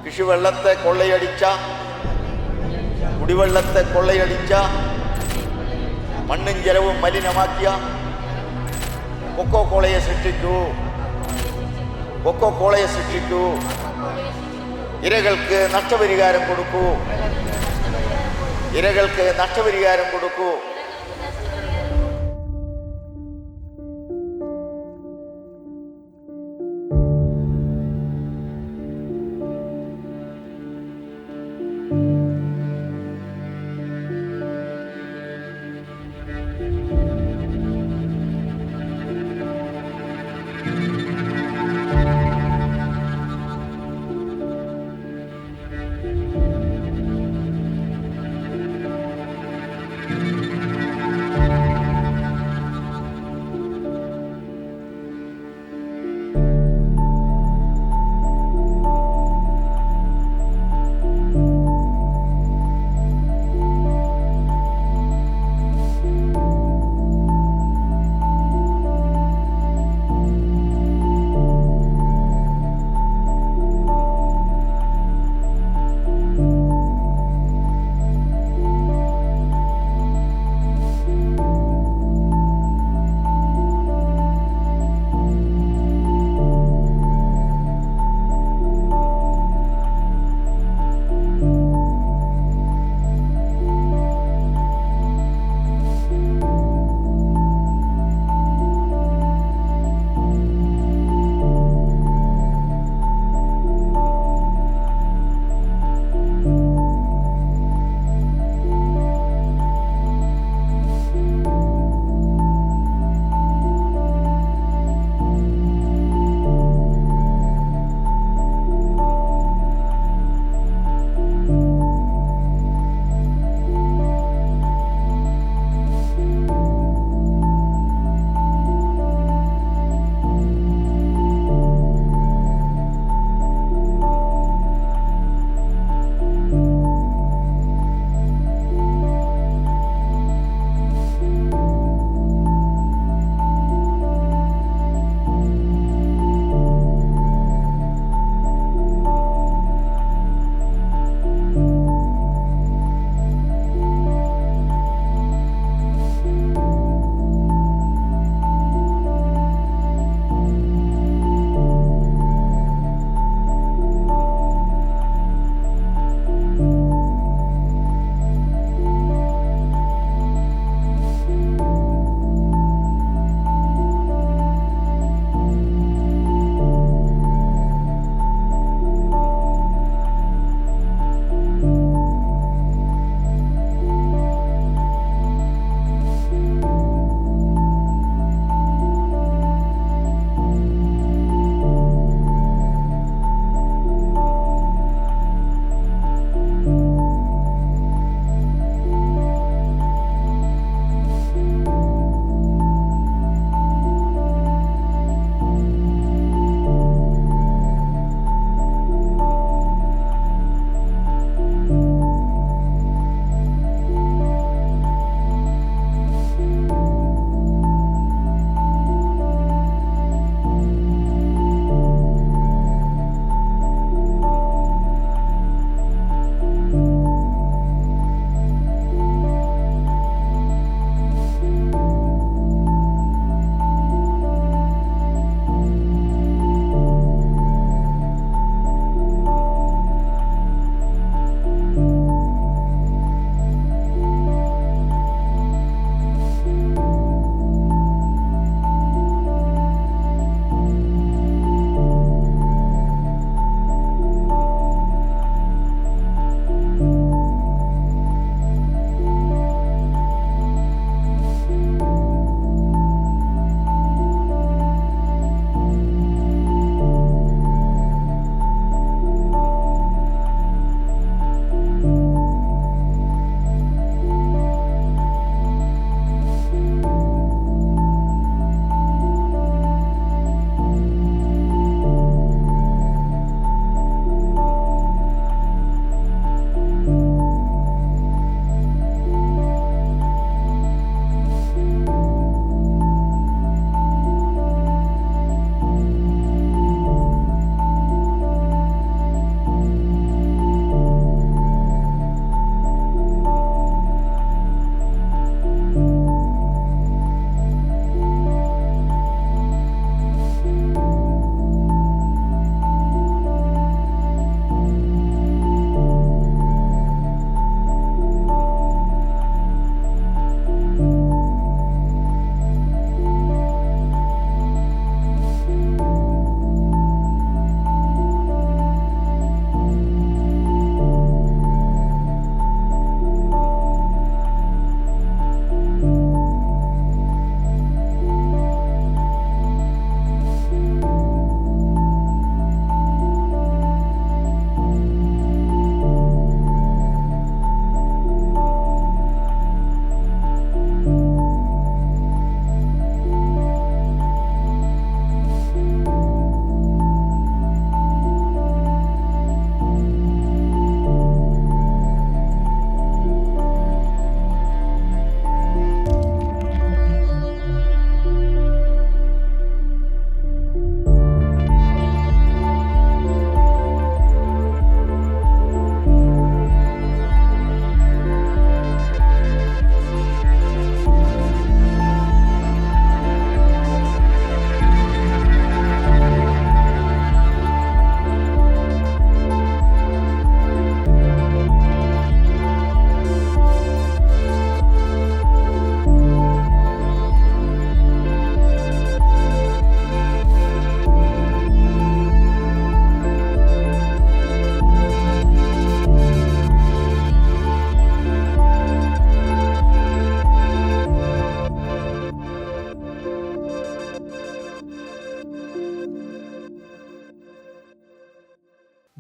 കൃഷിവെള്ളത്തെ കൊള്ളയടിച്ച, കുടിവെള്ളത്തെ കൊള്ളയടിച്ച, മണ്ണും ജലവും മലിനമാക്കിയ cocoa കോളയെ സൃഷ്ടിക്കൂ. Cocoa കോളയെ സൃഷ്ടിക്കൂ. ഇരകൾക്ക് നഷ്ടപരിഹാരം കൊടുക്കൂ. ഇരകൾക്ക് നഷ്ടപരിഹാരം കൊടുക്കൂ.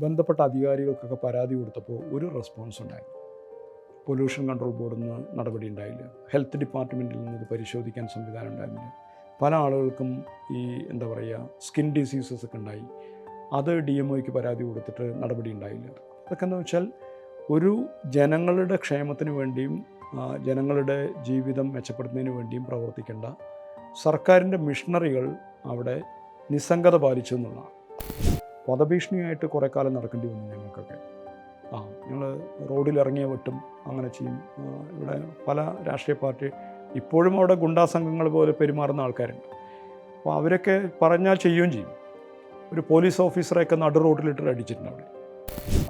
ബന്ധപ്പെട്ട അധികാരികൾക്കൊക്കെ പരാതി കൊടുത്തപ്പോൾ ഒരു റെസ്പോൺസ് ഉണ്ടായില്ല. പൊല്യൂഷൻ കൺട്രോൾ ബോർഡിൽ നിന്ന് നടപടി ഉണ്ടായില്ല. ഹെൽത്ത് ഡിപ്പാർട്ട്മെൻറ്റിൽ നിന്ന് ഇത് പരിശോധിക്കാൻ സംവിധാനം ഉണ്ടായിരുന്നില്ല. പല ആളുകൾക്കും ഈ സ്കിൻ ഡിസീസസ് ഒക്കെ ഉണ്ടായി. അത് DMOയ്ക്ക് പരാതി കൊടുത്തിട്ട് നടപടി ഉണ്ടായില്ല. അതൊക്കെ എന്താ വെച്ചാൽ ഒരു ജനങ്ങളുടെ ക്ഷേമത്തിന് വേണ്ടിയും ജനങ്ങളുടെ ജീവിതം മെച്ചപ്പെടുത്തുന്നതിന് വേണ്ടിയും പ്രവർത്തിക്കേണ്ട സർക്കാരിൻ്റെ മിഷണറികൾ അവിടെ നിസ്സംഗത പാലിച്ചു എന്നുള്ളതാണ്. വധഭീഷണിയായിട്ട് കുറേ കാലം നടക്കേണ്ടി വന്നു ഞങ്ങൾക്കൊക്കെ. ഞങ്ങൾ റോഡിലിറങ്ങിയ വെട്ടും അങ്ങനെ ചെയ്യും. ഇവിടെ പല രാഷ്ട്രീയ പാർട്ടി ഇപ്പോഴും അവിടെ ഗുണ്ടാ സംഘങ്ങൾ പോലെ പെരുമാറുന്ന ആൾക്കാരുണ്ട്. അപ്പോൾ അവരൊക്കെ പറഞ്ഞാൽ ചെയ്യുകയും ചെയ്യും. ഒരു പോലീസ് ഓഫീസറെയൊക്കെ നടു റോഡിലിട്ട് അടിച്ചിട്ടുണ്ട് അവിടെ.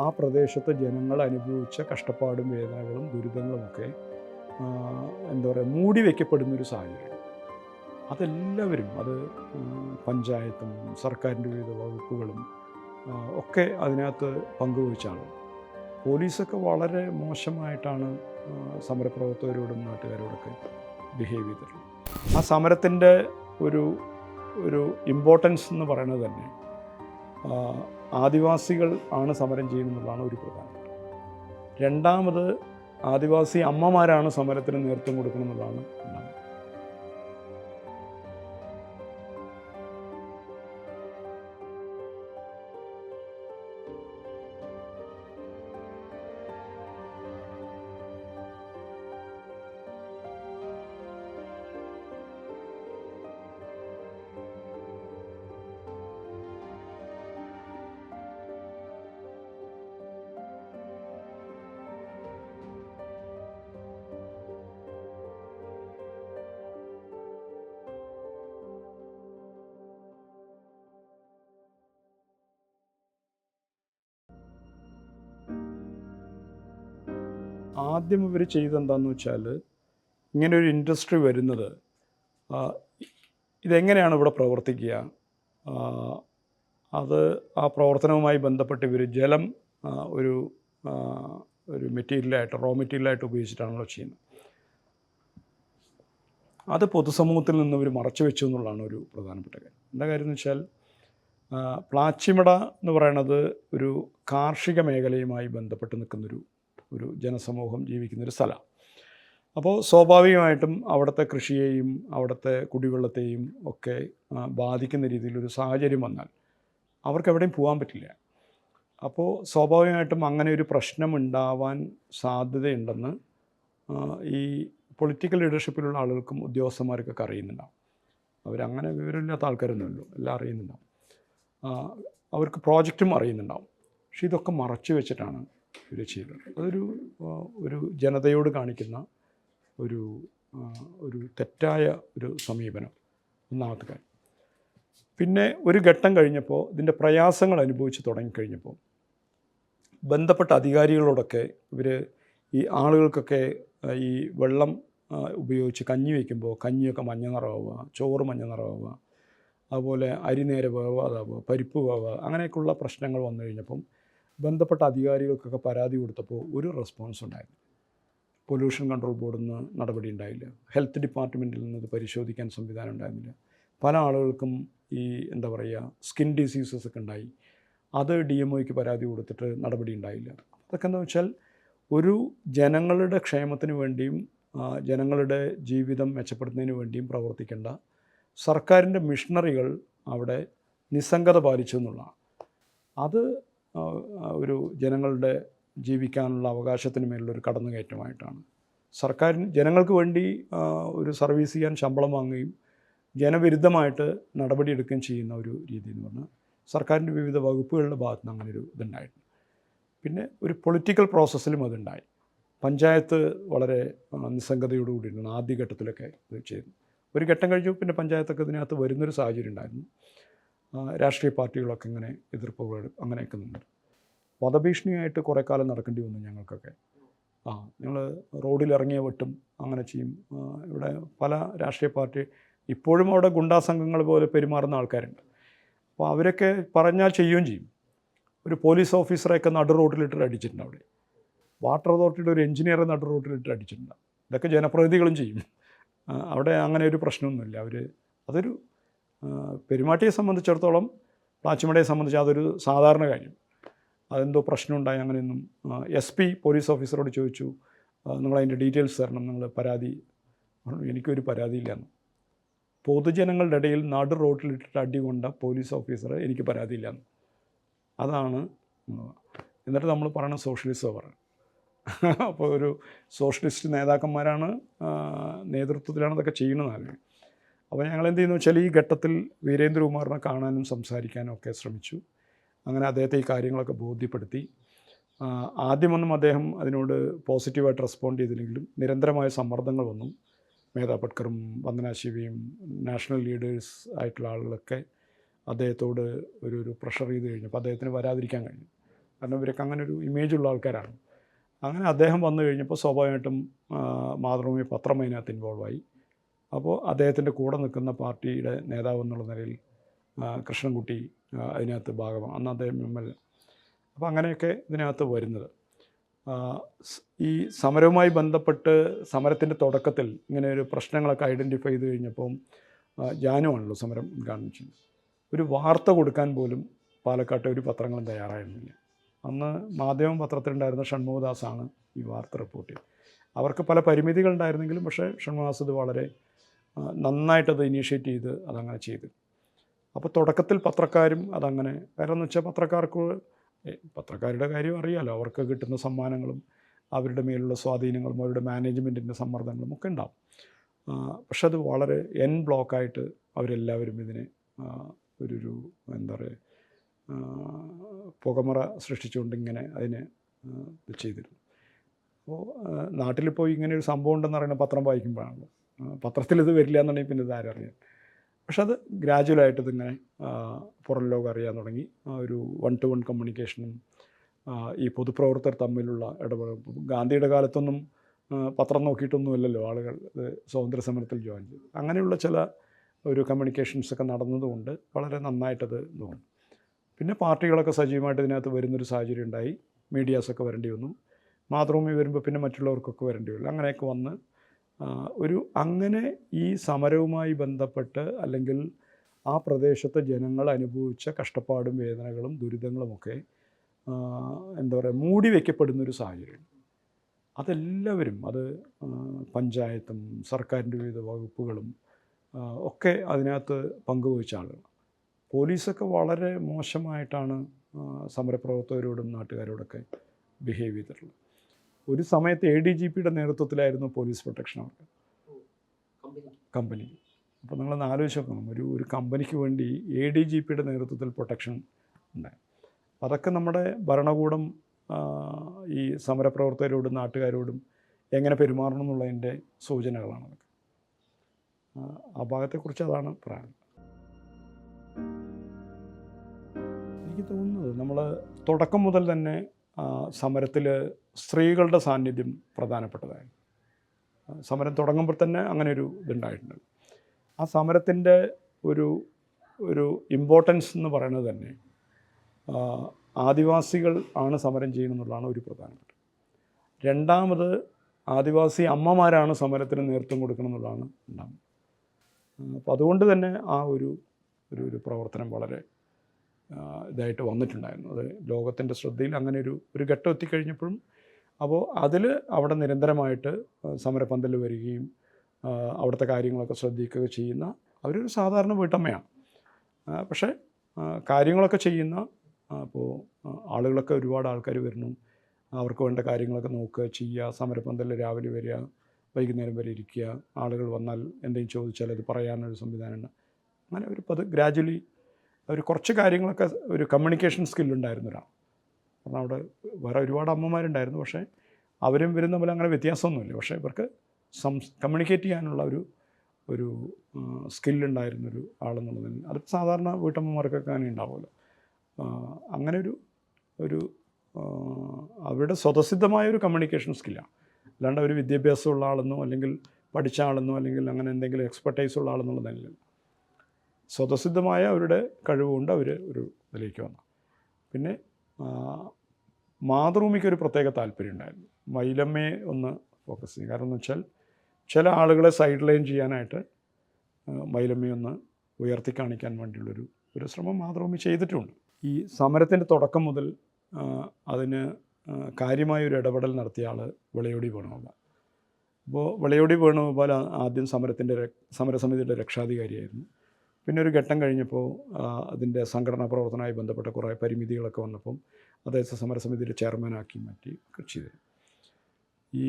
ആ പ്രദേശത്തെ ജനങ്ങൾ അനുഭവിച്ച കഷ്ടപ്പാടും വേദനകളും ദുരിതങ്ങളുമൊക്കെ മൂടി വയ്ക്കപ്പെടുന്നൊരു സാഹചര്യം. അതെല്ലാവരും, അത് പഞ്ചായത്തും സർക്കാരിൻ്റെ വിവിധ വകുപ്പുകളും ഒക്കെ അതിനകത്ത് പങ്കുവച്ചാണ്. പോലീസൊക്കെ വളരെ മോശമായിട്ടാണ് സമരപ്രവർത്തകരോടും നാട്ടുകാരോടൊക്കെ ബിഹേവ് ചെയ്തിട്ടുള്ളത്. ആ സമരത്തിൻ്റെ ഒരു ഇമ്പോർട്ടൻസ് എന്ന് പറയുന്നത് തന്നെ ആദിവാസികൾ ആണ് സമരം ചെയ്യുന്നതെന്നുള്ളതാണ് ഒരു പ്രധാനം. രണ്ടാമത് ആദിവാസി അമ്മമാരാണ് സമരത്തിന് നേതൃത്വം കൊടുക്കണമെന്നുള്ളതാണ് ഒന്നാമത്. ആദ്യം ഇവർ ചെയ്തെന്താണെന്ന് വെച്ചാൽ, ഇങ്ങനൊരു ഇൻഡസ്ട്രി വരുന്നത് ഇതെങ്ങനെയാണ് ഇവിടെ പ്രവർത്തിക്കുക, അത് ആ പ്രവർത്തനവുമായി ബന്ധപ്പെട്ട് ഇവർ ജലം ഒരു മെറ്റീരിയലായിട്ട്, റോ മെറ്റീരിയലായിട്ട് ഉപയോഗിച്ചിട്ടാണല്ലോ ചെയ്യുന്നത്. അത് പൊതുസമൂഹത്തിൽ നിന്ന് ഇവർ മറച്ചു വെച്ചു എന്നുള്ളതാണ് ഒരു പ്രധാനപ്പെട്ട കാര്യം. എന്താ കാര്യം എന്ന് വെച്ചാൽ, പ്ലാച്ചിമട എന്ന് പറയുന്നത് ഒരു കാർഷിക മേഖലയുമായി ബന്ധപ്പെട്ട് നിൽക്കുന്നൊരു ജനസമൂഹം ജീവിക്കുന്നൊരു സ്ഥലമാണ്. അപ്പോൾ സ്വാഭാവികമായിട്ടും അവിടുത്തെ കൃഷിയെയും അവിടുത്തെ കുടിവെള്ളത്തെയും ഒക്കെ ബാധിക്കുന്ന രീതിയിലൊരു സാഹചര്യം വന്നാൽ അവർക്ക് എവിടെയും പോകാൻ പറ്റില്ല. അപ്പോൾ സ്വാഭാവികമായിട്ടും അങ്ങനെ ഒരു പ്രശ്നം ഉണ്ടാവാൻ സാധ്യതയുണ്ടെന്ന് ഈ പൊളിറ്റിക്കൽ ലീഡർഷിപ്പിലുള്ള ആളുകൾക്കും ഉദ്യോഗസ്ഥന്മാർക്കൊക്കെ അറിയുന്നുണ്ടാവും. അവരങ്ങനെ വിവരമില്ലാത്ത ആൾക്കാരൊന്നുമല്ലോ, എല്ലാം അറിയുന്നുണ്ടാവും. അവർക്ക് പ്രോജക്റ്റും അറിയുന്നുണ്ടാവും. പക്ഷെ ഇതൊക്കെ മറച്ചു വെച്ചിട്ടാണ് ഇവർ ചെയ്തത്. ഒരു ജനതയോട് കാണിക്കുന്ന ഒരു തെറ്റായ ഒരു സമീപനം, ഒന്നാമത്തെ കാര്യം. പിന്നെ ഒരു ഘട്ടം കഴിഞ്ഞപ്പോൾ, ഇതിൻ്റെ പ്രയാസങ്ങൾ അനുഭവിച്ച് തുടങ്ങിക്കഴിഞ്ഞപ്പോൾ ബന്ധപ്പെട്ട അധികാരികളോടൊക്കെ ഇവർ ഈ ആളുകൾക്കൊക്കെ ഈ വെള്ളം ഉപയോഗിച്ച് കഞ്ഞി വയ്ക്കുമ്പോൾ കഞ്ഞിയൊക്കെ മഞ്ഞ നിറമാവുക, ചോറ് മഞ്ഞ നിറമാവുക, അതുപോലെ അരി നേരെ വേവാതാവുക, പരിപ്പ് വേവുക, അങ്ങനെയൊക്കെയുള്ള പ്രശ്നങ്ങൾ വന്നു കഴിഞ്ഞപ്പം ബന്ധപ്പെട്ട അധികാരികൾക്കൊക്കെ പരാതി കൊടുത്തപ്പോൾ ഒരു റെസ്പോൺസ് ഉണ്ടായിരുന്നു. പൊല്യൂഷൻ കൺട്രോൾ ബോർഡിൽ നിന്ന് നടപടി ഉണ്ടായില്ല. ഹെൽത്ത് ഡിപ്പാർട്ട്മെൻറ്റിൽ നിന്ന് ഇത് പരിശോധിക്കാൻ സംവിധാനം ഉണ്ടായിരുന്നില്ല. പല ആളുകൾക്കും ഈ സ്കിൻ ഡിസീസസ് ഒക്കെ ഉണ്ടായി. അത് DMOയ്ക്ക് പരാതി കൊടുത്തിട്ട് നടപടി ഉണ്ടായില്ല. അതൊക്കെ എന്താ വെച്ചാൽ ഒരു ജനങ്ങളുടെ ക്ഷേമത്തിന് വേണ്ടിയും ജനങ്ങളുടെ ജീവിതം മെച്ചപ്പെടുത്തുന്നതിന് വേണ്ടിയും പ്രവർത്തിക്കേണ്ട സർക്കാരിൻ്റെ മിഷണറികൾ അവിടെ നിസ്സംഗത പാലിച്ചു എന്നുള്ളതാണ്. അത് ഒരു ജനങ്ങളുടെ ജീവിക്കാനുള്ള അവകാശത്തിന് മേലുള്ളൊരു കടന്നുകയറ്റമായിട്ടാണ്. ജനങ്ങൾക്ക് വേണ്ടി ഒരു സർവീസ് ചെയ്യാൻ ശമ്പളം വാങ്ങുകയും ജനവിരുദ്ധമായിട്ട് നടപടിയെടുക്കുകയും ചെയ്യുന്ന ഒരു രീതി എന്ന് പറഞ്ഞാൽ സർക്കാരിൻ്റെ വിവിധ വകുപ്പുകളുടെ ഭാഗത്ത് നിന്ന് അങ്ങനെ ഒരു ഇതുണ്ടായിരുന്നു. പിന്നെ ഒരു പൊളിറ്റിക്കൽ പ്രോസസ്സിലും അതുണ്ടായി. പഞ്ചായത്ത് വളരെ നിസ്സംഗതയോടുകൂടിയിരുന്നു ആദ്യഘട്ടത്തിലൊക്കെ ഇത് ചെയ്തു. ഒരു ഘട്ടം കഴിഞ്ഞു പിന്നെ പഞ്ചായത്തൊക്കെ ഇതിനകത്ത് വരുന്നൊരു സാഹചര്യം ഉണ്ടായിരുന്നു. രാഷ്ട്രീയ പാർട്ടികളൊക്കെ ഇങ്ങനെ എതിർപ്പുകൾ അങ്ങനെയൊക്കെ നിന്നു. വധഭീഷണിയായിട്ട് കുറേ കാലം നടക്കേണ്ടി വന്നു ഞങ്ങൾക്കൊക്കെ. ഞങ്ങൾ റോഡിലിറങ്ങിയ വെട്ടും അങ്ങനെ ചെയ്യും. ഇവിടെ പല രാഷ്ട്രീയ പാർട്ടി ഇപ്പോഴും അവിടെ ഗുണ്ടാ സംഘങ്ങൾ പോലെ പെരുമാറുന്ന ആൾക്കാരുണ്ട്. അപ്പോൾ അവരൊക്കെ പറഞ്ഞാൽ ചെയ്യുകയും ചെയ്യും. ഒരു പോലീസ് ഓഫീസറെയൊക്കെ നടു റോഡിലിട്ട് അടിച്ചിട്ടുണ്ട് അവിടെ. വാട്ടർ അതോറിറ്റിയുടെ ഒരു എഞ്ചിനീയറെ നടു റോഡിലിട്ട് അടിച്ചിട്ടുണ്ട്. ഇതൊക്കെ ജനപ്രതിനിധികളും ചെയ്യും. അവിടെ അങ്ങനെ ഒരു പ്രശ്നമൊന്നുമില്ല. അതൊരു പെരുമാറ്റിയെ സംബന്ധിച്ചിടത്തോളം, പ്ലാച്ചിമടയെ സംബന്ധിച്ച് അതൊരു സാധാരണ കാര്യം. അതെന്തോ പ്രശ്നമുണ്ടായി അങ്ങനെയൊന്നും SP പോലീസ് ഓഫീസറോട് ചോദിച്ചു, നിങ്ങളതിൻ്റെ ഡീറ്റെയിൽസ് തരണം, നിങ്ങൾ പരാതി. എനിക്കൊരു പരാതിയില്ലാന്ന്. പൊതുജനങ്ങളുടെ ഇടയിൽ നടു റോട്ടിലിട്ടിട്ട് അടി കൊണ്ട പോലീസ് ഓഫീസർ എനിക്ക് പരാതിയില്ലാന്ന്. അതാണ്. എന്നിട്ട് നമ്മൾ പറയണ സോഷ്യലിസ്റ്റ് പറയണം. അപ്പോൾ ഒരു സോഷ്യലിസ്റ്റ് നേതാക്കന്മാരാണ് നേതൃത്വത്തിലാണ് ഇതൊക്കെ ചെയ്യണമെന്നാണ്. അപ്പോൾ ഞങ്ങൾ എന്ത് ചെയ്യുന്നു വെച്ചാൽ ഈ ഘട്ടത്തിൽ വീരേന്ദ്രകുമാറിനെ കാണാനും സംസാരിക്കാനും ഒക്കെ ശ്രമിച്ചു. അങ്ങനെ അദ്ദേഹത്തെ ഈ കാര്യങ്ങളൊക്കെ ബോധ്യപ്പെടുത്തി. ആദ്യമൊന്നും അദ്ദേഹം അതിനോട് പോസിറ്റീവായിട്ട് റെസ്പോണ്ട് ചെയ്തില്ലെങ്കിലും നിരന്തരമായ സമ്മർദ്ദങ്ങൾ വന്നു. മേധാ പട്കറും വന്ദന ശിവയും നാഷണൽ ലീഡേഴ്സ് ആയിട്ടുള്ള ആളുകളൊക്കെ അദ്ദേഹത്തോട് ഒരു പ്രഷർ ചെയ്ത് കഴിഞ്ഞപ്പോൾ അദ്ദേഹത്തിന് വരാതിരിക്കാൻ കഴിഞ്ഞു. കാരണം ഇവരൊക്കെ അങ്ങനെ ഒരു ഇമേജുള്ള ആൾക്കാരാണ്. അങ്ങനെ അദ്ദേഹം വന്നു കഴിഞ്ഞപ്പോൾ സ്വാഭാവികമായിട്ടും മാതൃഭൂമി പത്രം അതിനകത്ത് ഇൻവോൾവായി. അപ്പോൾ അദ്ദേഹത്തിൻ്റെ കൂടെ നിൽക്കുന്ന പാർട്ടിയുടെ നേതാവ് എന്നുള്ള നിലയിൽ കൃഷ്ണൻകുട്ടി അതിനകത്ത് ഭാഗമാണ്. അന്ന് അദ്ദേഹം ML. അപ്പോൾ അങ്ങനെയൊക്കെ ഇതിനകത്ത് വരുന്നത്. ഈ സമരവുമായി ബന്ധപ്പെട്ട് സമരത്തിൻ്റെ തുടക്കത്തിൽ ഇങ്ങനെ ഒരു പ്രശ്നങ്ങളൊക്കെ ഐഡൻറ്റിഫൈ ചെയ്ത് കഴിഞ്ഞപ്പം ജാനുവാണല്ലോ സമരം ഉദ്ഘാടനം ചെയ്യുന്നത്. ഒരു വാർത്ത കൊടുക്കാൻ പോലും പാലക്കാട്ടെ ഒരു പത്രങ്ങളും തയ്യാറായിരുന്നില്ല. അന്ന് മാധ്യമം പത്രത്തിലുണ്ടായിരുന്ന ഷൺമുഖദാസാണ് ഈ വാർത്ത റിപ്പോർട്ട് ചെയ്തത്. അവർക്ക് പല പരിമിതികളുണ്ടായിരുന്നെങ്കിലും പക്ഷേ ഷൺമുഖദാസ് ഇത് വളരെ നന്നായിട്ടത് ഇനീഷ്യേറ്റ് ചെയ്ത് അതങ്ങനെ ചെയ്തു. അപ്പോൾ തുടക്കത്തിൽ പത്രക്കാരും അതങ്ങനെ, കാരണം എന്ന് വെച്ചാൽ പത്രക്കാരുടെ കാര്യം അറിയാമല്ലോ, അവർക്ക് കിട്ടുന്ന സമ്മാനങ്ങളും അവരുടെ മേലുള്ള സ്വാധീനങ്ങളും അവരുടെ മാനേജ്മെൻറ്റിൻ്റെ സമ്മർദ്ദങ്ങളും ഒക്കെ ഉണ്ടാവും. പക്ഷെ അത് വളരെ ബ്ലോക്കായിട്ട് അവരെല്ലാവരും ഇതിനെ ഒരു എന്താ പറയുക പുകമറ സൃഷ്ടിച്ചുകൊണ്ട് ഇങ്ങനെ അതിനെ ചെയ്തിരുന്നു. അപ്പോൾ നാട്ടിലിപ്പോൾ ഇങ്ങനെ ഒരു സംഭവം ഉണ്ടെന്ന് പറയുന്ന പത്രം വായിക്കുമ്പോഴാണല്ലോ. പത്രത്തിൽ ഇത് വരില്ല എന്നുണ്ടെങ്കിൽ പിന്നെ ഇത് ആരറിയാം. പക്ഷെ അത് ഗ്രാജുവലായിട്ട് ഇതിങ്ങനെ പുറം ലോകം അറിയാൻ തുടങ്ങി. ഒരു 1-to-1 കമ്മ്യൂണിക്കേഷനും ഈ പൊതുപ്രവർത്തകർ തമ്മിലുള്ള ഇടപെടൽ. ഗാന്ധിയുടെ കാലത്തൊന്നും പത്രം നോക്കിയിട്ടൊന്നുമല്ലല്ലോ ആളുകൾ സ്വാതന്ത്ര്യ സമരത്തിൽ ജോയിൻ ചെയ്തു. അങ്ങനെയുള്ള ചില ഒരു കമ്മ്യൂണിക്കേഷൻസൊക്കെ നടന്നതുകൊണ്ട് വളരെ നന്നായിട്ടത് തോന്നും. പിന്നെ പാർട്ടികളൊക്കെ സജീവമായിട്ട് ഇതിനകത്ത് വരുന്നൊരു സാഹചര്യം ഉണ്ടായി. മീഡിയാസൊക്കെ വരേണ്ടി വന്നു. മാതൃഭൂമി വരുമ്പോൾ പിന്നെ മറ്റുള്ളവർക്കൊക്കെ വരേണ്ടി വരും. അങ്ങനെയൊക്കെ വന്ന് അങ്ങനെ ഈ സമരവുമായി ബന്ധപ്പെട്ട് അല്ലെങ്കിൽ ആ പ്രദേശത്തെ ജനങ്ങൾ അനുഭവിച്ച കഷ്ടപ്പാടും വേദനകളും ദുരിതങ്ങളുമൊക്കെ എന്താ പറയുക മൂടി വയ്ക്കപ്പെടുന്നൊരു സാഹചര്യം. അതെല്ലാവരും, അത് പഞ്ചായത്തും സർക്കാരിൻ്റെ വിവിധ വകുപ്പുകളും ഒക്കെ അതിനകത്ത് പങ്കുവഹിച്ച ആളുകൾ. പോലീസൊക്കെ വളരെ മോശമായിട്ടാണ് സമരപ്രവർത്തകരോടും നാട്ടുകാരോടൊക്കെ ബിഹേവ് ചെയ്തിട്ടുള്ളത്. ഒരു സമയത്ത് ADGPയുടെ നേതൃത്വത്തിലായിരുന്നു പോലീസ് പ്രൊട്ടക്ഷൻ അവർക്ക്, കമ്പനി. അപ്പോൾ നിങ്ങളൊന്ന് ആലോചിച്ച് നോക്കണം, ഒരു കമ്പനിക്ക് വേണ്ടി ADGPയുടെ നേതൃത്വത്തിൽ പ്രൊട്ടക്ഷൻ ഉണ്ടായി. അതൊക്കെ നമ്മുടെ ഭരണകൂടം ഈ സമരപ്രവർത്തകരോടും നാട്ടുകാരോടും എങ്ങനെ പെരുമാറണം എന്നുള്ളതിൻ്റെ സൂചനകളാണ് അതൊക്കെ. ആ ഭാഗത്തെക്കുറിച്ച് അതാണ് പറയാൻ എനിക്ക് തോന്നുന്നത്. നമ്മൾ തുടക്കം മുതൽ തന്നെ സമരത്തിൽ സ്ത്രീകളുടെ സാന്നിധ്യം പ്രധാനപ്പെട്ടതായിരുന്നു. സമരം തുടങ്ങുമ്പോൾ തന്നെ അങ്ങനെ ഒരു ഇതുണ്ടായിട്ടുണ്ട്. ആ സമരത്തിൻ്റെ ഒരു ഇമ്പോർട്ടൻസ് എന്ന് പറയുന്നത് തന്നെ ആദിവാസികൾ ആണ് സമരം ചെയ്യുന്നതെന്നുള്ളതാണ് ഒരു പ്രധാനപ്പെട്ട. രണ്ടാമത് ആദിവാസി അമ്മമാരാണ് സമരത്തിന് നേതൃത്വം കൊടുക്കണം എന്നുള്ളതാണ് ഉണ്ടാകുന്നത്. അപ്പോൾ അതുകൊണ്ട് തന്നെ ആ ഒരു പ്രവർത്തനം വളരെ ഇതായിട്ട് വന്നിട്ടുണ്ടായിരുന്നു. അത് ലോകത്തിൻ്റെ ശ്രദ്ധയിൽ അങ്ങനെ ഒരു ഘട്ടം എത്തിക്കഴിഞ്ഞപ്പോഴും അപ്പോൾ അവിടെ നിരന്തരമായിട്ട് സമരപന്തൽ വരികയും അവിടുത്തെ കാര്യങ്ങളൊക്കെ ശ്രദ്ധിക്കുകയൊക്കെ ചെയ്യുന്ന അവരൊരു സാധാരണ വീട്ടമ്മയാണ്. പക്ഷേ കാര്യങ്ങളൊക്കെ ചെയ്യുന്ന, അപ്പോൾ ആളുകളൊക്കെ ഒരുപാട് ആൾക്കാർ വരുന്നു, അവർക്ക് വേണ്ട കാര്യങ്ങളൊക്കെ നോക്കുക, ചെയ്യുക. സമരപന്തലിൽ രാവിലെ വരിക, വൈകുന്നേരം വരെ ഇരിക്കുക. ആളുകൾ വന്നാൽ എന്തെങ്കിലും ചോദിച്ചാൽ അത് പറയാനൊരു സംവിധാനമുണ്ട്. അങ്ങനെ ഗ്രാജുവലി കുറച്ച് കാര്യങ്ങളൊക്കെ ഒരു കമ്മ്യൂണിക്കേഷൻ സ്കില്ലുണ്ടായിരുന്നു ഒരാൾ. കാരണം അവിടെ വേറെ ഒരുപാട് അമ്മമാരുണ്ടായിരുന്നു, പക്ഷേ അവരും വരുന്ന പോലെ അങ്ങനെ വ്യത്യാസമൊന്നുമില്ല. പക്ഷേ ഇവർക്ക് കമ്മ്യൂണിക്കേറ്റ് ചെയ്യാനുള്ള ഒരു സ്കില്ലുണ്ടായിരുന്നൊരു ആളെന്നുള്ളതിന് അത് സാധാരണ വീട്ടമ്മമാർക്കൊക്കെ അങ്ങനെ ഉണ്ടാവുമല്ലോ. അങ്ങനെ ഒരു അവരുടെ സ്വതസിദ്ധമായൊരു കമ്മ്യൂണിക്കേഷൻ സ്കില്ലാണ്. അല്ലാണ്ട് ഒരു വിദ്യാഭ്യാസമുള്ള ആളെന്നോ അല്ലെങ്കിൽ പഠിച്ച ആളെന്നോ അല്ലെങ്കിൽ അങ്ങനെ എന്തെങ്കിലും എക്സ്പെർട്ടൈസ് ഉള്ള ആളെന്നുള്ളതല്ല. സ്വതസിദ്ധമായ അവരുടെ കഴിവുകൊണ്ട് അവർ ഇതിലേക്ക് വന്നു. പിന്നെ മാതൃഭൂമിക്കൊരു പ്രത്യേക താല്പര്യം ഉണ്ടായിരുന്നു മൈലമ്മയെ ഒന്ന് ഫോക്കസ് ചെയ്യും. കാരണം എന്ന് വെച്ചാൽ ചില ആളുകളെ സൈഡ് ലൈൻ ചെയ്യാനായിട്ട് മൈലമ്മയെ ഒന്ന് ഉയർത്തി കാണിക്കാൻ വേണ്ടിയുള്ളൊരു ശ്രമം മാതൃഭൂമി ചെയ്തിട്ടുണ്ട്. ഈ സമരത്തിൻ്റെ തുടക്കം മുതൽ അതിന് കാര്യമായൊരു ഇടപെടൽ നടത്തിയ ആൾ വിളയോടി വേണുഗോപാൽ. അപ്പോൾ വിളയോടി വേണുഗോപാൽ ആദ്യം സമരസമിതിയുടെ രക്ഷാധികാരിയായിരുന്നു. പിന്നെ ഒരു ഘട്ടം കഴിഞ്ഞപ്പോൾ അതിൻ്റെ സംഘടനാ പ്രവർത്തനവുമായി ബന്ധപ്പെട്ട കുറേ പരിമിതികളൊക്കെ വന്നപ്പം അദ്ദേഹത്തെ സമരസമിതിയുടെ ചെയർമാനാക്കി മാറ്റി ഒക്കെ ചെയ്തു. ഈ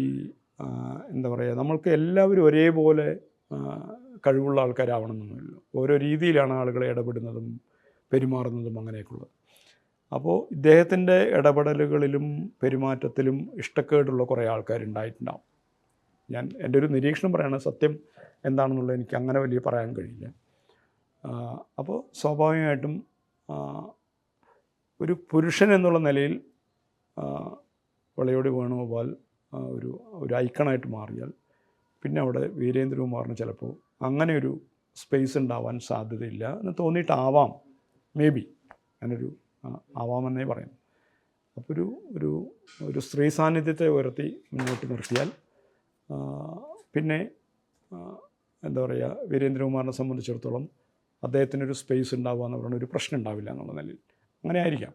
എന്താ പറയുക, നമ്മൾക്ക് എല്ലാവരും ഒരേപോലെ കഴിവുള്ള ആൾക്കാരാവണമെന്നൊന്നുമില്ല. ഓരോ രീതിയിലാണ് ആളുകളെ ഇടപെടുന്നതും പെരുമാറുന്നതും അങ്ങനെയൊക്കെയുള്ളത്. അപ്പോൾ ഇദ്ദേഹത്തിൻ്റെ ഇടപെടലുകളിലും പെരുമാറ്റത്തിലും ഇഷ്ടക്കേടുള്ള കുറേ ആൾക്കാരുണ്ടായിട്ടുണ്ടാവും. ഞാൻ എൻ്റെ ഒരു നിരീക്ഷണം പറയുകയാണ്, സത്യം എന്താണെന്നുള്ളത് എനിക്ക് അങ്ങനെ വലിയ പറയാൻ കഴിയില്ല. അപ്പോൾ സ്വാഭാവികമായിട്ടും ഒരു പുരുഷൻ എന്നുള്ള നിലയിൽ വിളയോടി വേണുഗോപാൽ ഒരു ഐക്കണായിട്ട് മാറിയാൽ പിന്നെ അവിടെ വീരേന്ദ്രകുമാറിന് ചിലപ്പോൾ അങ്ങനെ ഒരു സ്പേസ് ഉണ്ടാവാൻ സാധ്യതയില്ല എന്ന് തോന്നിയിട്ടാവാം, മേ ബി അങ്ങനൊരു ആവാമെന്നേ പറയാം. അപ്പോൾ ഒരു സ്ത്രീ സാന്നിധ്യത്തെ ഉയർത്തി മുന്നോട്ട് നിർത്തിയാൽ പിന്നെ എന്താ പറയുക, വീരേന്ദ്രകുമാറിനെ സംബന്ധിച്ചിടത്തോളം അദ്ദേഹത്തിനൊരു സ്പേസ് ഉണ്ടാവുക എന്ന് പറയുന്ന ഒരു പ്രശ്നം ഉണ്ടാവില്ല എന്നുള്ള നിലയിൽ അങ്ങനെ ആയിരിക്കാം.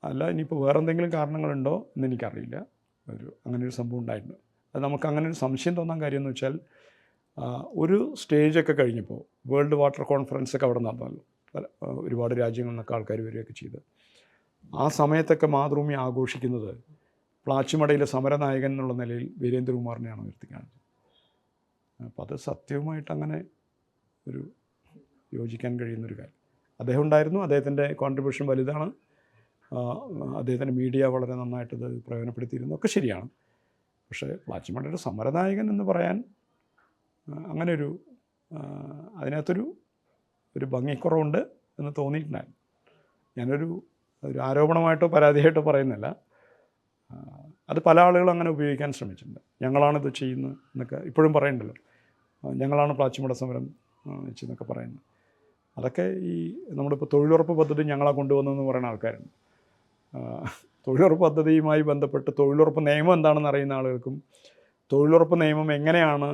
അല്ല ഇനിയിപ്പോൾ വേറെ എന്തെങ്കിലും കാരണങ്ങളുണ്ടോ എന്ന് എനിക്കറിയില്ല. അങ്ങനെ ഒരു സംഭവം ഉണ്ടായിട്ടുണ്ട്. അത് നമുക്ക് അങ്ങനെ ഒരു സംശയം തോന്നാൻ കാര്യം എന്ന് വെച്ചാൽ ഒരു സ്റ്റേജൊക്കെ കഴിഞ്ഞപ്പോൾ വേൾഡ് വാട്ടർ കോൺഫറൻസൊക്കെ അവിടെ നടന്നല്ലോ, ഒരുപാട് രാജ്യങ്ങളിൽ നിന്നൊക്കെ ആൾക്കാർ വരികയൊക്കെ ചെയ്ത്. ആ സമയത്തൊക്കെ മാതൃഭൂമി ആഘോഷിക്കുന്നത് പ്ലാച്ചിമടയിലെ സമരനായകൻ എന്നുള്ള നിലയിൽ വീരേന്ദ്രകുമാറിനെയാണ് ഉയർത്തിക്കാണുന്നത്. അപ്പോൾ അത് സത്യവുമായിട്ട് അങ്ങനെ ഒരു യോജിക്കാൻ കഴിയുന്നൊരു കാര്യം. അദ്ദേഹം ഉണ്ടായിരുന്നു, അദ്ദേഹത്തിൻ്റെ കോൺട്രിബ്യൂഷൻ വലുതാണ്, അദ്ദേഹത്തിൻ്റെ മീഡിയ വളരെ നന്നായിട്ടത് പ്രയോജനപ്പെടുത്തിയിരുന്നു, ഒക്കെ ശരിയാണ്. പക്ഷേ പ്ലാച്ചിമടയുടെ സമരനായകൻ എന്ന് പറയാൻ അങ്ങനെ അതിനകത്തൊരു ഭംഗിക്കുറവുണ്ട് എന്ന് തോന്നിയിട്ടുണ്ടായിരുന്നു. ഞാനൊരു ആരോപണമായിട്ടോ പരാതിയായിട്ടോ പറയുന്നില്ല. അത് പല ആളുകളും അങ്ങനെ ഉപയോഗിക്കാൻ ശ്രമിച്ചിട്ടുണ്ട്. ഞങ്ങളാണിത് ചെയ്യുന്നത് എന്നൊക്കെ ഇപ്പോഴും പറയുന്നുണ്ടല്ലോ, ഞങ്ങളാണ് പ്ലാച്ചിമട സമരം വെച്ചെന്നൊക്കെ പറയുന്നത്. അതൊക്കെ ഈ നമ്മളിപ്പോൾ തൊഴിലുറപ്പ് പദ്ധതി ഞങ്ങളാണ് കൊണ്ടുവന്നതെന്ന് പറയുന്ന ആൾക്കാരുണ്ട്. തൊഴിലുറപ്പ് പദ്ധതിയുമായി ബന്ധപ്പെട്ട് തൊഴിലുറപ്പ് നിയമം എന്താണെന്ന് അറിയുന്ന ആളുകൾക്കും തൊഴിലുറപ്പ് നിയമം എങ്ങനെയാണ്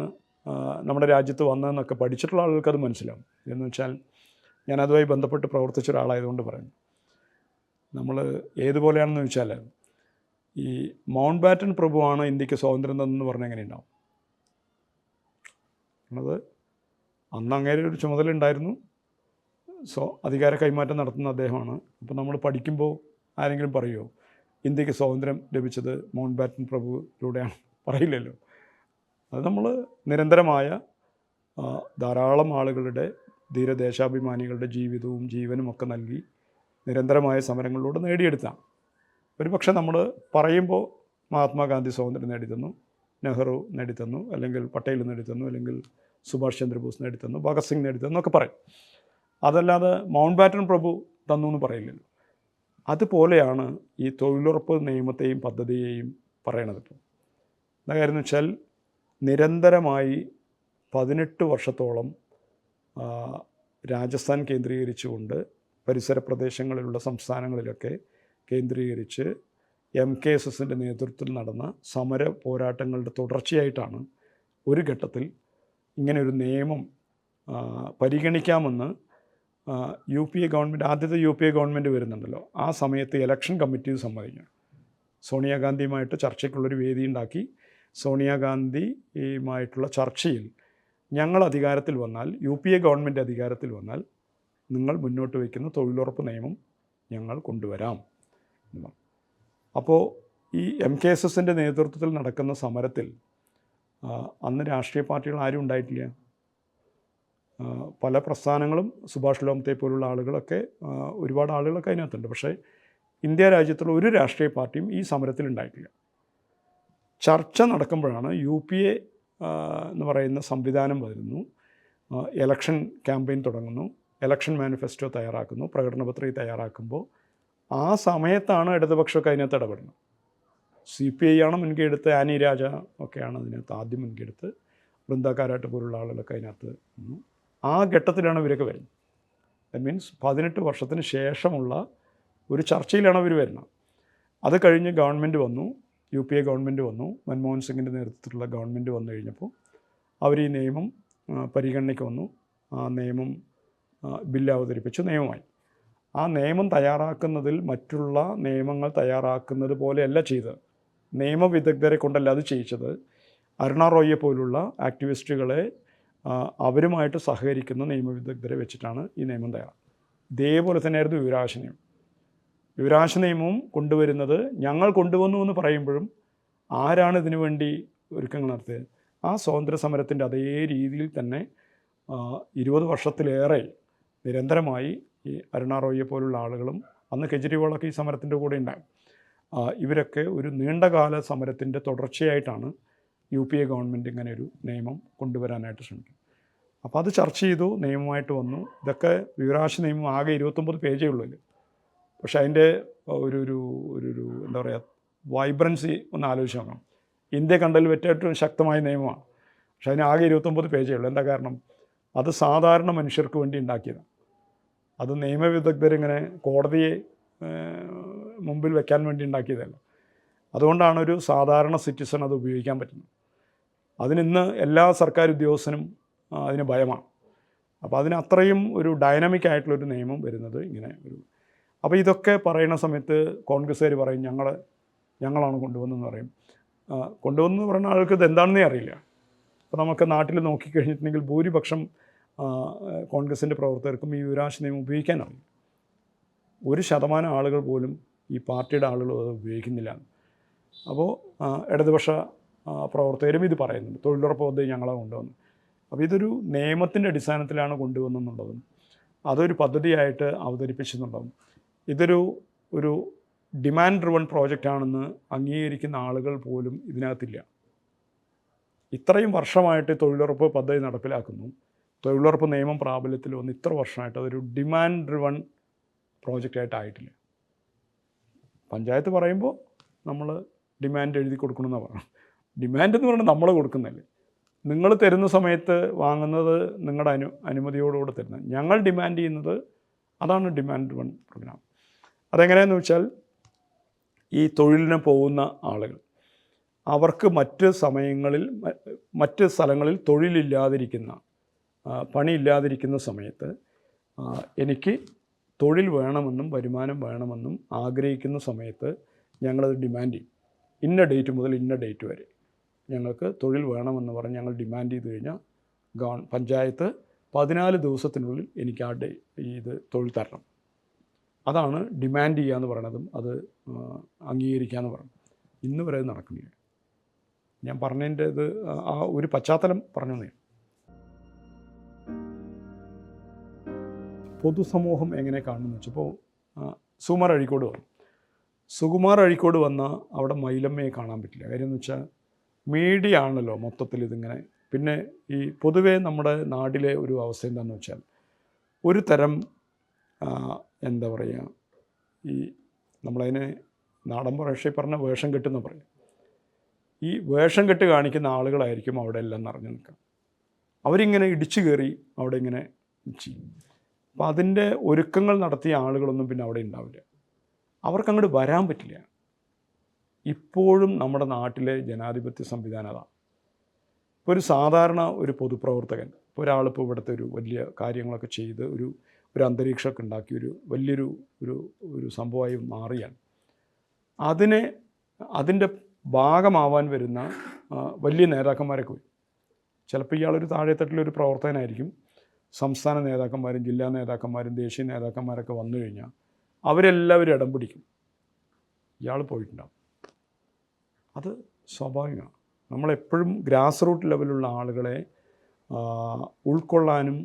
നമ്മുടെ രാജ്യത്ത് വന്നതെന്നൊക്കെ പഠിച്ചിട്ടുള്ള ആളുകൾക്ക് അത് മനസ്സിലാവും. എന്ന് വെച്ചാൽ ഞാനതുമായി ബന്ധപ്പെട്ട് പ്രവർത്തിച്ച ഒരാളായതുകൊണ്ട് പറയുന്നു. നമ്മൾ ഏതുപോലെയാണെന്ന് വെച്ചാൽ ഈ മൗണ്ട് ബാറ്റൻ പ്രഭുവാണ് ഇന്ത്യക്ക് സ്വാതന്ത്ര്യം തന്നെന്ന് പറഞ്ഞാൽ എങ്ങനെ ഉണ്ടാവും? അത് അന്ന് അങ്ങേരെ ഒരു ചുമതല ഉണ്ടായിരുന്നു, അധികാര കൈമാറ്റം നടത്തുന്ന അദ്ദേഹമാണ്. അപ്പോൾ നമ്മൾ പഠിക്കുമ്പോൾ ആരെങ്കിലും പറയുമോ ഇന്ത്യക്ക് സ്വാതന്ത്ര്യം ലഭിച്ചത് മൗണ്ട് ബാറ്റൻ പ്രഭുവിലൂടെയാണ്? പറയില്ലല്ലോ. അത് നമ്മൾ നിരന്തരമായ ധാരാളം ആളുകളുടെ ധീരദേശാഭിമാനികളുടെ ജീവിതവും ജീവനും ഒക്കെ നൽകി നിരന്തരമായ സമരങ്ങളിലൂടെ നേടിയെടുത്താണ്. ഒരു പക്ഷേ നമ്മൾ പറയുമ്പോൾ മഹാത്മാഗാന്ധി സ്വാതന്ത്ര്യം നേടിത്തന്നു, നെഹ്റു നേടിത്തന്നു, അല്ലെങ്കിൽ പട്ടേൽ നേടിത്തന്നു, അല്ലെങ്കിൽ സുഭാഷ് ചന്ദ്രബോസ് നേടിത്തന്നു, ഭഗത് സിംഗ് നേടിത്തന്നു എന്നൊക്കെ പറയും. അതല്ലാതെ മൗണ്ട് ബാറ്റൻ പ്രഭു തന്നു എന്ന് പറയില്ലല്ലോ. അതുപോലെയാണ് ഈ തൊഴിലുറപ്പ് നിയമത്തെയും പദ്ധതിയെയും പറയണത്. ഇപ്പോൾ എന്താ കാര്യം എന്ന് വെച്ചാൽ നിരന്തരമായി 18 വർഷത്തോളം രാജസ്ഥാൻ കേന്ദ്രീകരിച്ചുകൊണ്ട് പരിസര പ്രദേശങ്ങളിലുള്ള സംസ്ഥാനങ്ങളിലൊക്കെ കേന്ദ്രീകരിച്ച് MKSSൻ്റെ നേതൃത്വത്തിൽ നടന്ന സമര പോരാട്ടങ്ങളുടെ തുടർച്ചയായിട്ടാണ് ഒരു ഘട്ടത്തിൽ ഇങ്ങനെയൊരു നിയമം പരിഗണിക്കാമെന്ന് UPA ഗവൺമെൻറ്, ആദ്യത്തെ UPA ഗവൺമെൻറ് വരുന്നുണ്ടല്ലോ, ആ സമയത്ത് ഇലക്ഷൻ കമ്മിറ്റി സമ്മതിക്കണം. സോണിയാഗാന്ധിയുമായിട്ട് ചർച്ചയ്ക്കുള്ളൊരു വേദി ഉണ്ടാക്കി. സോണിയാഗാന്ധിയുമായിട്ടുള്ള ചർച്ചയിൽ ഞങ്ങൾ അധികാരത്തിൽ വന്നാൽ, UPA ഗവൺമെൻറ് അധികാരത്തിൽ വന്നാൽ നിങ്ങൾ മുന്നോട്ട് വയ്ക്കുന്ന തൊഴിലുറപ്പ് നിയമം ഞങ്ങൾ കൊണ്ടുവരാം എന്ന്. അപ്പോൾ ഈ MKSSൻ്റെ നേതൃത്വത്തിൽ നടക്കുന്ന സമരത്തിൽ അന്ന് രാഷ്ട്രീയ പാർട്ടികൾ ആരും ഉണ്ടായിട്ടില്ല. പല പ്രസ്ഥാനങ്ങളും, സുഭാഷ് ലോമത്തെ പോലുള്ള ആളുകളൊക്കെ, ഒരുപാട് ആളുകളൊക്കെ അതിനകത്തുണ്ട്. പക്ഷേ ഇന്ത്യ രാജ്യത്തുള്ള ഒരു രാഷ്ട്രീയ പാർട്ടിയും ഈ സമരത്തിൽ ഉണ്ടായിട്ടില്ല. ചർച്ച നടക്കുമ്പോഴാണ് UPA എന്ന് പറയുന്ന സംവിധാനം വരുന്നു, എലക്ഷൻ ക്യാമ്പയിൻ തുടങ്ങുന്നു, എലക്ഷൻ മാനിഫെസ്റ്റോ തയ്യാറാക്കുന്നു, പ്രകടന പത്രിക തയ്യാറാക്കുമ്പോൾ ആ സമയത്താണ് ഇടതുപക്ഷമൊക്കെ അതിനകത്ത് ഇടപെടുന്നത്. CPI ആണ് മുൻകൈ എടുത്ത്, ആനി രാജ ഒക്കെയാണ് അതിനകത്ത് ആദ്യം മുൻകൈ എടുത്ത്, വൃന്ദ കാരാട്ട് പോലുള്ള ആളുകളൊക്കെ അതിനകത്ത് വന്നു. ആ ഘട്ടത്തിലാണ് ഇവരൊക്കെ വരുന്നത്. ദാറ്റ് മീൻസ് 18 വർഷത്തിന് ശേഷമുള്ള ഒരു ചർച്ചയിലാണ് അവർ വരുന്നത്. അത് കഴിഞ്ഞ് ഗവൺമെൻറ് വന്നു, UPA ഗവൺമെൻറ് വന്നു, മൻമോഹൻ സിംഗിൻ്റെ നേതൃത്വത്തിലുള്ള ഗവൺമെൻറ് വന്നു കഴിഞ്ഞപ്പോൾ അവർ ഈ നിയമം പരിഗണനയ്ക്ക് വന്നു. ആ നിയമം ബില്ല് അവതരിപ്പിച്ചു, നിയമമായി. ആ നിയമം തയ്യാറാക്കുന്നതിൽ മറ്റുള്ള നിയമങ്ങൾ തയ്യാറാക്കുന്നത് പോലെയല്ല ചെയ്തത്. നിയമവിദഗ്ധരെ കൊണ്ടല്ല അത് ചെയ്യിച്ചത്. അരുണ റോയിയെ പോലുള്ള ആക്ടിവിസ്റ്റുകളെ അവരുമായിട്ട് സഹകരിക്കുന്ന നിയമവിദഗ്ധരെ വെച്ചിട്ടാണ് ഈ നിയമം തയ്യാറാക്കുന്നത്. ഇതേപോലെ തന്നെയായിരുന്നു വിവരാവകാശ നിയമം. വിവരാവകാശ നിയമവും കൊണ്ടുവരുന്നത് ഞങ്ങൾ കൊണ്ടുവന്നു എന്ന് പറയുമ്പോഴും ആരാണ് ഇതിനു വേണ്ടി ഒരുക്കങ്ങൾ നടത്തിയത്? ആ സ്വാതന്ത്ര്യ സമരത്തിൻ്റെ അതേ രീതിയിൽ തന്നെ 20 വർഷത്തിലേറെ നിരന്തരമായി ഈ അരുണ റോയിയെ പോലുള്ള ആളുകളും അന്ന് കെജ്രിവാളൊക്കെ ഈ സമരത്തിൻ്റെ കൂടെ ഉണ്ടാകും. ഇവരൊക്കെ ഒരു നീണ്ടകാല സമരത്തിൻ്റെ തുടർച്ചയായിട്ടാണ് UPA ഗവൺമെൻറ് ഇങ്ങനെ ഒരു നിയമം കൊണ്ടുവരാനായിട്ട് ശ്രമിക്കുന്നത്. അപ്പോൾ അത് ചർച്ച ചെയ്തു, നിയമമായിട്ട് വന്നു. ഇതൊക്കെ വിവരാവകാശ നിയമം ആകെ 29 പേജേ ഉള്ളൂ. പക്ഷേ അതിൻ്റെ ഒരു എന്താ പറയുക, വൈബ്രൻസി ഒന്ന് ആലോചിച്ച് നോക്കണം. ഇന്ത്യ കണ്ടതിൽ ഏറ്റവും ശക്തമായ നിയമമാണ്. പക്ഷേ അതിന് ആകെ 29 പേജേ ഉള്ളൂ. എന്താ കാരണം? അത് സാധാരണ മനുഷ്യർക്ക് വേണ്ടി ഉണ്ടാക്കിയതാണ്. അത് നിയമവിദഗ്ധരിങ്ങനെ കോടതിയെ മുമ്പിൽ വെക്കാൻ വേണ്ടി ഉണ്ടാക്കിയതല്ല. അതുകൊണ്ടാണ് ഒരു സാധാരണ സിറ്റിസൺ അത് ഉപയോഗിക്കാൻ പറ്റുന്നത്. അതിനിന്ന് എല്ലാ സർക്കാർ ഉദ്യോഗസ്ഥനും അതിന് ഭയമാണ്. അപ്പോൾ അതിന് അത്രയും ഒരു ഡൈനാമിക് ആയിട്ടുള്ളൊരു നിയമം വരുന്നത് ഇങ്ങനെ ഒരു. അപ്പോൾ ഇതൊക്കെ പറയുന്ന സമയത്ത് കോൺഗ്രസ്സുകാർ പറയും ഞങ്ങളാണ് കൊണ്ടുവന്നതെന്ന് പറയും. കൊണ്ടുവന്നു പറയുന്ന ആൾക്ക് ഇത് എന്താണെന്നേ അറിയില്ല. അപ്പോൾ നമുക്ക് നാട്ടിൽ നോക്കിക്കഴിഞ്ഞിട്ടുണ്ടെങ്കിൽ ഭൂരിപക്ഷം കോൺഗ്രസിൻ്റെ പ്രവർത്തകർക്കും ഈ വിവരാവകാശ നിയമം ഉപയോഗിക്കാൻ അറിയും. 1% ആളുകൾ പോലും ഈ പാർട്ടിയുടെ ആളുകൾ അത് ഉപയോഗിക്കുന്നില്ല. അപ്പോൾ ഇടതുപക്ഷ പ്രവർത്തകരും ഇത് പറയുന്നുണ്ട്. തൊഴിലുറപ്പ് പദ്ധതി ഞങ്ങളെ കൊണ്ടുവന്നു. അപ്പോൾ ഇതൊരു നിയമത്തിൻ്റെ അടിസ്ഥാനത്തിലാണ് കൊണ്ടുവന്നെന്നുള്ളതും അതൊരു പദ്ധതിയായിട്ട് അവതരിപ്പിച്ചെന്നുള്ളതും ഒരു ഡിമാൻഡ് ഡ്രിവൺ പ്രോജക്റ്റാണെന്ന് അംഗീകരിക്കുന്ന ആളുകൾ പോലും ഇതിനകത്തില്ല. ഇത്രയും വർഷമായിട്ട് തൊഴിലുറപ്പ് പദ്ധതി നടപ്പിലാക്കുന്നു, തൊഴിലുറപ്പ് നിയമം പ്രാബല്യത്തിൽ വന്ന് ഇത്ര വർഷമായിട്ട് അതൊരു ഡിമാൻഡ് ഡ്രിവൺ പ്രോജക്റ്റായിട്ടായിട്ടില്ല. പഞ്ചായത്ത് പറയുമ്പോൾ നമ്മൾ ഡിമാൻഡ് എഴുതി കൊടുക്കണമെന്നാണ് പറയുന്നത്. ഡിമാൻഡ് എന്ന് പറഞ്ഞാൽ നമ്മൾ കൊടുക്കുന്നില്ല. നിങ്ങൾ തരുന്ന സമയത്ത് വാങ്ങുന്നത് നിങ്ങളുടെ അനുമതിയോടുകൂടെ തരുന്നത്. ഞങ്ങൾ ഡിമാൻഡ് ചെയ്യുന്നത് അതാണ് ഡിമാൻഡ് ഡ്രിവൺ പ്രോഗ്രാം. അതെങ്ങനെയാണെന്ന് വെച്ചാൽ ഈ തൊഴിലിന് പോകുന്ന ആളുകൾ അവർക്ക് മറ്റ് സ്ഥലങ്ങളിൽ തൊഴിലില്ലാതിരിക്കുന്ന പണിയില്ലാതിരിക്കുന്ന സമയത്ത് എനിക്ക് തൊഴിൽ വേണമെന്നും വരുമാനം വേണമെന്നും ആഗ്രഹിക്കുന്ന സമയത്ത് ഞങ്ങളത് ഡിമാൻഡ് ചെയ്യും. ഇന്ന ഡേറ്റ് മുതൽ ഇന്ന ഡേറ്റ് വരെ ഞങ്ങൾക്ക് തൊഴിൽ വേണമെന്ന് പറഞ്ഞ് ഞങ്ങൾ ഡിമാൻഡ് ചെയ്ത് കഴിഞ്ഞാൽ പഞ്ചായത്ത് 14 ദിവസത്തിനുള്ളിൽ എനിക്ക് ഇത് തൊഴിൽ തരണം. അതാണ് ഡിമാൻഡ് ചെയ്യുക എന്ന് പറയണതും അത് അംഗീകരിക്കുക എന്ന് പറയുന്നത്. ഇന്ന് വരെ അത് നടക്കുന്നില്ല. ഞാൻ പറഞ്ഞതിൻ്റെ ഇത് ആ ഒരു പശ്ചാത്തലം പറഞ്ഞു തന്നെ. പൊതുസമൂഹം എങ്ങനെ കാണുന്നു വെച്ചപ്പോൾ സുകുമാർ അഴീക്കോട് വന്ന അവിടെ മൈലമ്മയെ കാണാൻ പറ്റില്ല. കാര്യം എന്ന് വെച്ചാൽ മീഡിയ ആണല്ലോ മൊത്തത്തിൽ ഇതിങ്ങനെ. പിന്നെ ഈ പൊതുവേ നമ്മുടെ നാട്ടിലെ ഒരു അവസ്ഥ എന്താണെന്ന് വെച്ചാൽ ഒരു തരം എന്താ പറയുക, ഈ നമ്മളതിനെ നാടൻ ഭാഷയിൽ പറഞ്ഞ വേഷം കെട്ടെന്ന് പറയും. ഈ വേഷം കെട്ട് കാണിക്കുന്ന ആളുകളായിരിക്കും അവിടെ എല്ലാം നിറഞ്ഞു നിൽക്കുക. അവരിങ്ങനെ ഇടിച്ചു കയറി അവിടെ ഇങ്ങനെ ചെയ്യും. അപ്പോൾ അതിൻ്റെ ഒരുക്കങ്ങൾ നടത്തിയ ആളുകളൊന്നും പിന്നെ അവിടെ ഉണ്ടാവില്ല. അവർക്കങ്ങോട്ട് വരാൻ പറ്റില്ല. ഇപ്പോഴും നമ്മുടെ നാട്ടിലെ ജനാധിപത്യ സംവിധാനം അതാണ്. ഇപ്പോൾ ഒരു സാധാരണ ഒരു പൊതുപ്രവർത്തകൻ, ഇപ്പോൾ ഒരാളിപ്പോൾ ഇവിടുത്തെ ഒരു വലിയ കാര്യങ്ങളൊക്കെ ചെയ്ത് ഒരു അന്തരീക്ഷമൊക്കെ ഉണ്ടാക്കി വലിയൊരു സംഭവമായി മാറിയാൽ അതിൻ്റെ ഭാഗമാവാൻ വരുന്ന വലിയ നേതാക്കന്മാരൊക്കെ വരും. ചിലപ്പോൾ ഇയാളൊരു താഴെത്തട്ടിലൊരു പ്രവർത്തകനായിരിക്കും. സംസ്ഥാന നേതാക്കന്മാരും ജില്ലാ നേതാക്കന്മാരും ദേശീയ നേതാക്കന്മാരൊക്കെ വന്നു കഴിഞ്ഞാൽ അവരെല്ലാവരും ഇടം പിടിക്കും. ഇയാൾ പോയിട്ടുണ്ടാവും. അത് സ്വാഭാവികമാണ്. നമ്മളെപ്പോഴും ഗ്രാസ് റൂട്ട് ലെവലുള്ള ആളുകളെ ഉൾക്കൊള്ളാനും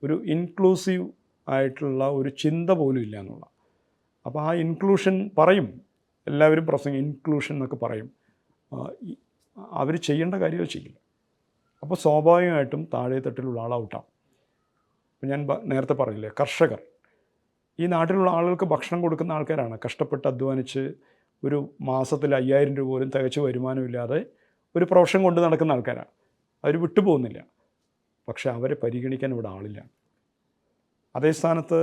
ഒരു ഇൻക്ലൂസീവ് ആയിട്ടുള്ള ഒരു ചിന്ത പോലും ഇല്ല എന്നുള്ള. അപ്പോൾ ആ ഇൻക്ലൂഷൻ പറയും, എല്ലാവരും ഇൻക്ലൂഷൻ എന്നൊക്കെ പറയും. അവർ ചെയ്യേണ്ട കാര്യങ്ങൾ ചെയ്യില്ല. അപ്പോൾ സ്വാഭാവികമായിട്ടും താഴെത്തട്ടിലുള്ള ആളൗട്ടാവും. ഇപ്പം ഞാൻ നേരത്തെ പറഞ്ഞില്ലേ, കർഷകർ ഈ നാട്ടിലുള്ള ആളുകൾക്ക് ഭക്ഷണം കൊടുക്കുന്ന ആൾക്കാരാണ്. കഷ്ടപ്പെട്ട് അധ്വാനിച്ച് ഒരു മാസത്തിൽ 5000 രൂപ പോലും തികച്ച് വരുമാനമില്ലാതെ ഒരു പ്രൊഫഷൻ കൊണ്ട് നടക്കുന്ന ആൾക്കാരാണ്. അവർ വിട്ടുപോകുന്നില്ല. പക്ഷെ അവരെ പരിഗണിക്കാൻ ഇവിടെ ആളില്ല. അതേ സ്ഥാനത്ത്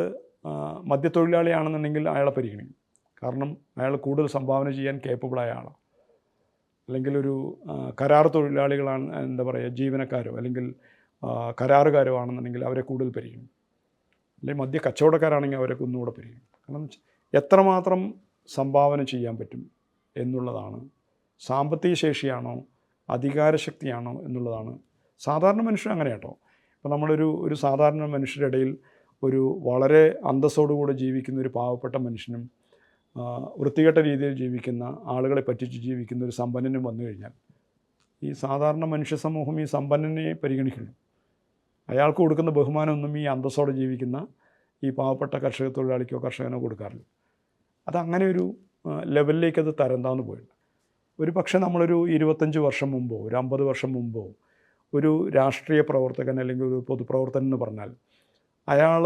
മദ്യത്തൊഴിലാളിയാണെന്നുണ്ടെങ്കിൽ അയാളെ പരിഗണിക്കും. കാരണം അയാൾ കൂടുതൽ സംഭാവന ചെയ്യാൻ കേപ്പബിളായ ആളാണ്. അല്ലെങ്കിൽ ഒരു കരാർ തൊഴിലാളികളാണ്, എന്താ പറയുക, ജീവനക്കാരോ അല്ലെങ്കിൽ കരാറുകാരോ ആണെന്നുണ്ടെങ്കിൽ അവരെ കൂടുതൽ പരിഗണിക്കും. അല്ലെങ്കിൽ മദ്യ കച്ചവടക്കാരാണെങ്കിൽ അവരൊക്കെ ഒന്നുകൂടെ പരിഗണിക്കും. കാരണം എത്രമാത്രം സംഭാവന ചെയ്യാൻ പറ്റും എന്നുള്ളതാണ്, സാമ്പത്തിക ശേഷിയാണോ അധികാരശക്തിയാണോ എന്നുള്ളതാണ്. സാധാരണ മനുഷ്യൻ അങ്ങനെ കേട്ടോ. ഇപ്പോൾ നമ്മളൊരു സാധാരണ മനുഷ്യരുടെ ഇടയിൽ ഒരു വളരെ അന്തസ്സോടുകൂടെ ജീവിക്കുന്ന ഒരു പാവപ്പെട്ട മനുഷ്യനും വൃത്തികെട്ട രീതിയിൽ ജീവിക്കുന്ന ആളുകളെ പറ്റിച്ച് ജീവിക്കുന്ന ഒരു സമ്പന്നനും വന്നു കഴിഞ്ഞാൽ ഈ സാധാരണ മനുഷ്യ സമൂഹം ഈ സമ്പന്നനെ പരിഗണിക്കുന്നു. അയാൾക്ക് കൊടുക്കുന്ന ബഹുമാനമൊന്നും ഈ അന്തസ്സോടെ ജീവിക്കുന്ന ഈ പാവപ്പെട്ട കർഷക തൊഴിലാളിക്കോ കർഷകനോ കൊടുക്കാറില്ല. അതങ്ങനെ ഒരു ലെവലിലേക്ക് അത് തരം താഴ്ന്നു പോയിട്ടുണ്ട്. ഒരു പക്ഷേ നമ്മളൊരു 25 വർഷം മുമ്പോ ഒരു 50 വർഷം മുമ്പോ ഒരു രാഷ്ട്രീയ പ്രവർത്തകൻ അല്ലെങ്കിൽ ഒരു പൊതുപ്രവർത്തകൻ എന്ന് പറഞ്ഞാൽ അയാൾ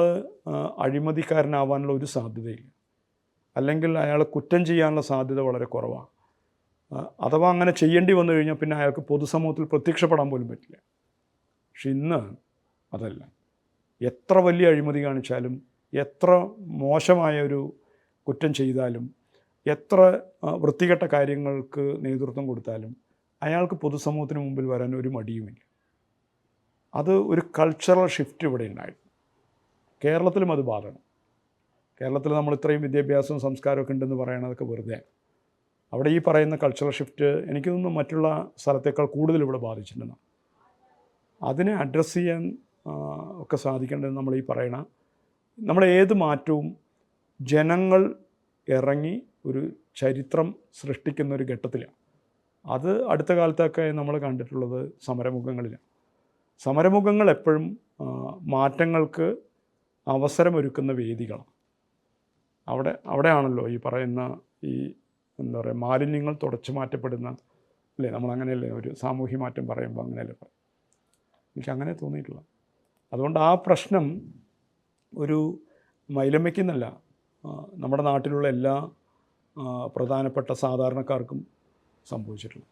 അഴിമതിക്കാരനാവാനുള്ള ഒരു സാധ്യതയില്ല, അല്ലെങ്കിൽ അയാൾ കുറ്റം ചെയ്യാനുള്ള സാധ്യത വളരെ കുറവാണ്. അഥവാ അങ്ങനെ ചെയ്യേണ്ടി വന്നു കഴിഞ്ഞാൽ പിന്നെ അയാൾക്ക് പൊതുസമൂഹത്തിൽ പ്രത്യക്ഷപ്പെടാൻ പോലും പറ്റില്ല. പക്ഷെ ഇന്ന് അതല്ല. എത്ര വലിയ അഴിമതി കാണിച്ചാലും, എത്ര മോശമായ ഒരു കുറ്റം ചെയ്താലും, എത്ര വൃത്തികെട്ട കാര്യങ്ങൾക്ക് നേതൃത്വം കൊടുത്താലും അയാൾക്ക് പൊതുസമൂഹത്തിന് മുമ്പിൽ വരാൻ ഒരു മടിയുമില്ല. അത് ഒരു കൾച്ചറൽ ഷിഫ്റ്റ് ഇവിടെ ഉണ്ടായിരുന്നു. കേരളത്തിലും അത് ബാധകം. കേരളത്തിൽ നമ്മൾ ഇത്രയും വിദ്യാഭ്യാസവും സംസ്കാരമൊക്കെ ഉണ്ടെന്ന് പറയണതൊക്കെ വെറുതെ. അവിടെ ഈ പറയുന്ന കൾച്ചറൽ ഷിഫ്റ്റ് എനിക്ക് തോന്നുന്നു മറ്റുള്ള സ്ഥലത്തേക്കാൾ കൂടുതൽ ഇവിടെ ബാധിച്ചിട്ടുണ്ടെന്നാണ്. അതിനെ അഡ്രസ്സ് ചെയ്യാൻ ഒക്കെ സാധിക്കേണ്ടത് നമ്മൾ ഈ പറയണ നമ്മുടെ ഏത് മാറ്റവും ജനങ്ങൾ ഇറങ്ങി ഒരു ചരിത്രം സൃഷ്ടിക്കുന്ന ഒരു ഘട്ടത്തിലാണ്. അത് അടുത്ത കാലത്തൊക്കെ നമ്മൾ കണ്ടിട്ടുള്ളത് സമരമുഖങ്ങളിലാണ്. സമരമുഖങ്ങൾ എപ്പോഴും മാറ്റങ്ങൾക്ക് അവസരമൊരുക്കുന്ന വേദികളാണ്. അവിടെയാണല്ലോ ഈ പറയുന്ന ഈ എന്താ പറയുക മാലിന്യങ്ങൾ തുടച്ചു മാറ്റപ്പെടുന്ന, അല്ലേ? നമ്മളങ്ങനെയല്ലേ ഒരു സാമൂഹ്യ മാറ്റം പറയുമ്പോൾ അങ്ങനെയല്ലേ പറയും. എനിക്കങ്ങനെ തോന്നിയിട്ടുള്ള. അതുകൊണ്ട് ആ പ്രശ്നം ഒരു മൈലമ്മയ്ക്കെന്നല്ല, നമ്മുടെ നാട്ടിലുള്ള എല്ലാ പ്രധാനപ്പെട്ട സാധാരണക്കാർക്കും സംഭവിച്ചിട്ടുള്ളത്.